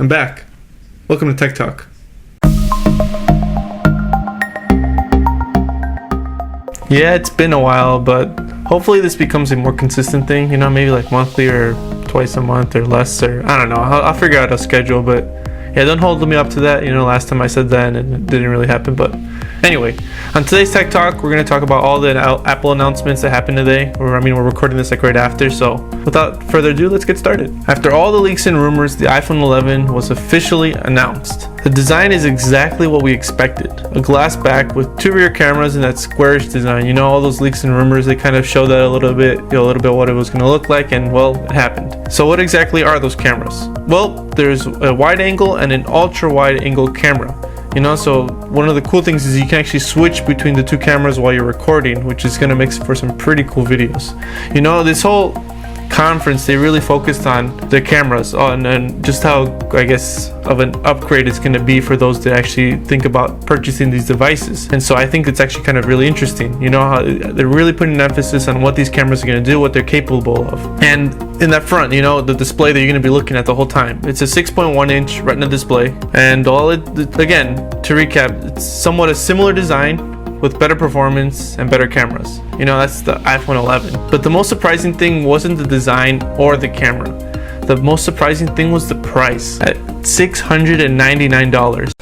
I'm back. Welcome to Tech Talk. Yeah, it's been a while, but hopefully this becomes a more consistent thing, you know, maybe like monthly or twice a month or less, or I don't know. I'll figure out a schedule, but yeah, don't hold me up to that. You know, last time I said that and it didn't really happen, but anyway, on today's Tech Talk, we're going to talk about all the Apple announcements that happened today. We're recording this like right after, so without further ado, let's get started. After all the leaks and rumors, the iPhone 11 was officially announced. The design is exactly what we expected. A glass back with two rear cameras and that squarish design. You know, all those leaks and rumors, they kind of show that a little bit what it was going to look like, and well, it happened. So what exactly are those cameras? Well, there's a wide angle and an ultra wide angle camera. You know, so one of the cool things is you can actually switch between the two cameras while you're recording, which is going to make for some pretty cool videos. You know, this whole conference, they really focused on the cameras and just how, I guess, of an upgrade it's going to be for those that actually think about purchasing these devices. And so I think it's actually kind of really interesting, you know, how they're really putting an emphasis on what these cameras are going to do, what they're capable of. And in that front, you know, the display that you're going to be looking at the whole time, it's a 6.1 inch Retina display, and again, to recap, it's somewhat a similar design with better performance and better cameras. You know, that's the iPhone 11. But the most surprising thing wasn't the design or the camera. The most surprising thing was the price at $699.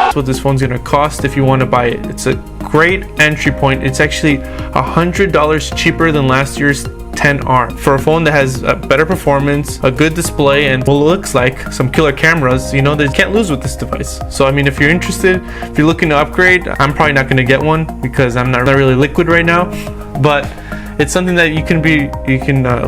That's what this phone's gonna cost if you want to buy it. It's a great entry point. It's actually $100 cheaper than last year's XR for a phone that has a better performance, a good display, and what looks like some killer cameras. You know, they can't lose with this device. So I mean, if you're interested, if you're looking to upgrade, I'm probably not going to get one because I'm not really liquid right now, but it's something that you can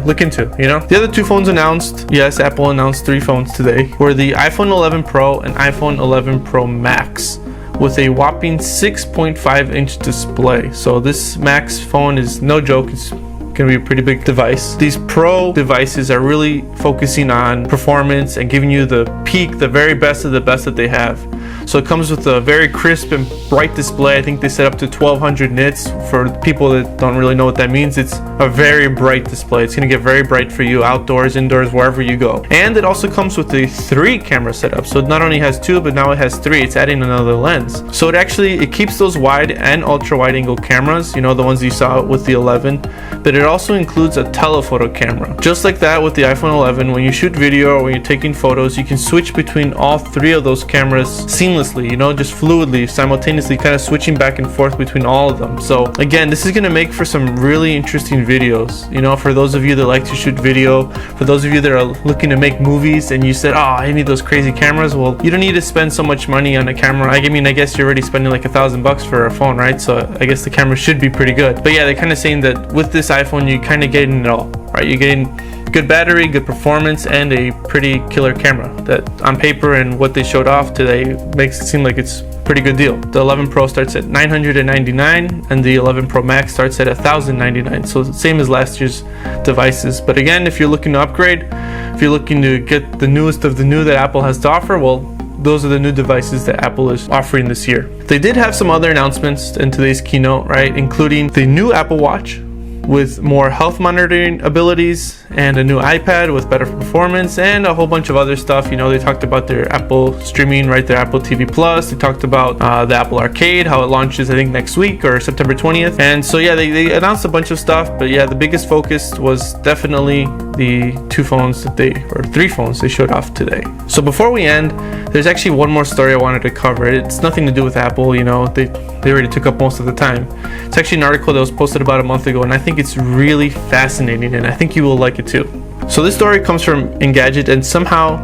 look into. You know, the other two phones announced, yes, Apple announced 3 phones today, were the iPhone 11 Pro and iPhone 11 Pro Max with a whopping 6.5 inch display. So this Max phone is no joke. It's gonna be a pretty big device. These Pro devices are really focusing on performance and giving you the peak, the very best of the best that they have. So it comes with a very crisp and bright display. I think they set up to 1200 nits. For people that don't really know what that means, it's a very bright display. It's gonna get very bright for you outdoors, indoors, wherever you go. And it also comes with a 3 camera setup. So it not only has 2, but now it has 3. It's adding another lens. So it keeps those wide and ultra wide angle cameras, you know, the ones you saw with the 11, but it also includes a telephoto camera. Just like that with the iPhone 11, when you shoot video or when you're taking photos, you can switch between all 3 of those cameras seamlessly, you know, just fluidly, simultaneously, kind of switching back and forth between all of them. So again, this is going to make for some really interesting videos, you know, for those of you that like to shoot video, for those of you that are looking to make movies and you said, oh, I need those crazy cameras. Well, you don't need to spend so much money on a camera. I mean, I guess you're already spending like $1,000 for a phone, right? So I guess the camera should be pretty good. But yeah, they're kind of saying that with this iPhone, you're kind of getting it all, right? You're getting good battery, good performance, and a pretty killer camera that on paper and what they showed off today makes it seem like it's a pretty good deal. The 11 Pro starts at $999 and the 11 Pro Max starts at $1,099. So same as last year's devices. But again, if you're looking to upgrade, if you're looking to get the newest of the new that Apple has to offer, well, those are the new devices that Apple is offering this year. They did have some other announcements in today's keynote, right? Including the new Apple Watch with more health monitoring abilities and a new iPad with better performance and a whole bunch of other stuff. You know, they talked about their Apple streaming, right? Their Apple TV Plus. They talked about the Apple Arcade, how it launches, I think, next week or September 20th. And so, yeah, they announced a bunch of stuff, but yeah, the biggest focus was definitely the 3 phones they showed off today. So before we end, there's actually one more story I wanted to cover. It's nothing to do with Apple, you know, they already took up most of the time. It's actually an article that was posted about a month ago, and I think it's really fascinating, and I think you will like it too. So this story comes from Engadget, and somehow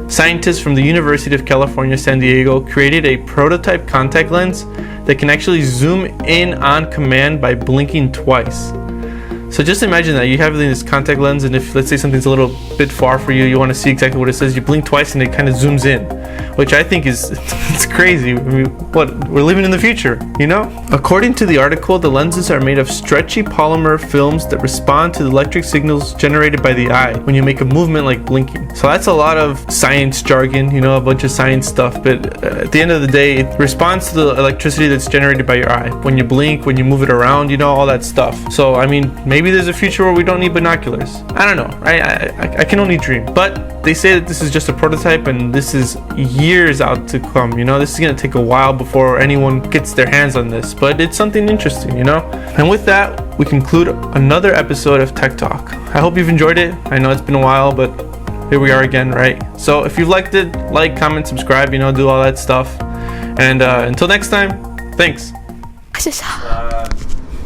scientists from the University of California, San Diego created a prototype contact lens that can actually zoom in on command by blinking twice. So just imagine that you have this contact lens, and if, let's say, something's a little bit far for you, you want to see exactly what it says, you blink twice and it kind of zooms in, which I think is it's crazy. I mean, we're living in the future, you know? According to the article, the lenses are made of stretchy polymer films that respond to the electric signals generated by the eye when you make a movement like blinking. So that's a lot of science jargon, you know, a bunch of science stuff, but at the end of the day, it responds to the electricity that's generated by your eye. When you blink, when you move it around, you know, all that stuff. So, I mean, maybe Maybe there's a future where we don't need binoculars. I don't know, right? I can only dream. But they say that this is just a prototype and this is years out to come, you know? This is gonna take a while before anyone gets their hands on this, but it's something interesting, you know? And with that, we conclude another episode of Tech Talk. I hope you've enjoyed it. I know it's been a while, but here we are again, right? So if you've liked it, like, comment, subscribe, you know, do all that stuff. And until next time, thanks.